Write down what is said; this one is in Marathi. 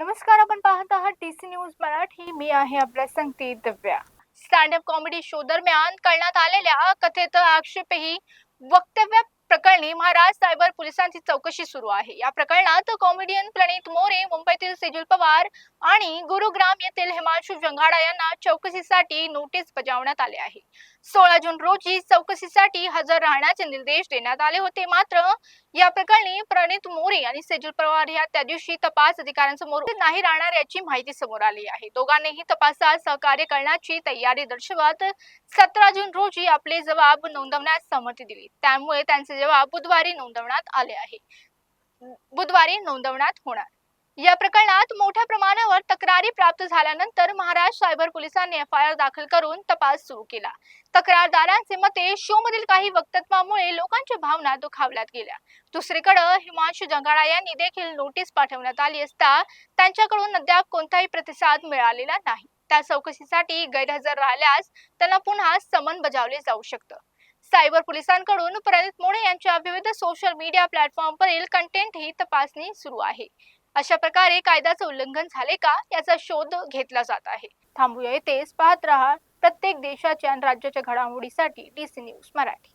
नमस्कार, आपण पाहत आहात टीसी न्यूज मराठी. मी आहे आपल्या संगती दिव्या. स्टँड-अप कॉमेडी शो दरम्यान करण्यात आलेल्या कथित आक्षेपही वक्तव्य प्रकरणी महाराष्ट्र सायबर पोलिसांची चौकशी सुरू आहे. या प्रकरणात कॉमेडियन प्रणित मोरे, मुंबईतील सेजल पवार आणि गुरुग्राम येथील हिमांशू जंघाडा यांना चौकशीसाठी नोटीस बजावण्यात आले आहे. 16 जून रोजी चौकशीसाठी हजर राहण्याचे निर्देश देण्यात आले होते. मात्र या प्रकरणी प्रणित मोरे आणि सेजल पवार या त्या दिवशी तपास अधिकाऱ्यांसमोर नाही राहणार याची माहिती समोर आली आहे. दोघांनीही तपासात सहकार्य करण्याची तयारी दर्शवत 17 जून रोजी आपले जबाब नोंदवण्यास सहमती दिली. त्यामुळे त्यांचे जबाब बुधवारी नोंदवण्यात होणार. या प्रकरणात मोठ्या प्रमाणावर तक्रारी प्राप्त झाल्यानंतर महाराष्ट्र सायबर पोलिसांनी एफआयआर दाखल करून तपास सुरू केला. तक्रारदारांचे मते, शोमधील काही वक्तव्यामुळे लोकांच्या भावना दुखावल्यात गेल्या. दुसरीकडे हिमांशू जंघाडा यांनी देखील नोटीस पाठवण्यात आली असता त्यांच्याकडून अद्याप कोणताही प्रतिसाद मिळालेला नाही. त्या चौकशीसाठी गैरहजर राहिल्यास त्यांना पुन्हा समन बजावले जाऊ शकतं. सायबर पोलिसांकडून प्रणित मोरे यांच्या विविध सोशल मीडिया प्लॅटफॉर्मवरील कंटेंट ही तपासणी सुरू आहे. अशा प्रकारे कायद्याचे उल्लंघन झाले का याचा शोध घेतला जात आहे. थांबूया येथेच. पाहत रहा प्रत्येक देशाच्या आणि राज्याच्या घडामोडीसाठी टीसी न्यूज मराठी.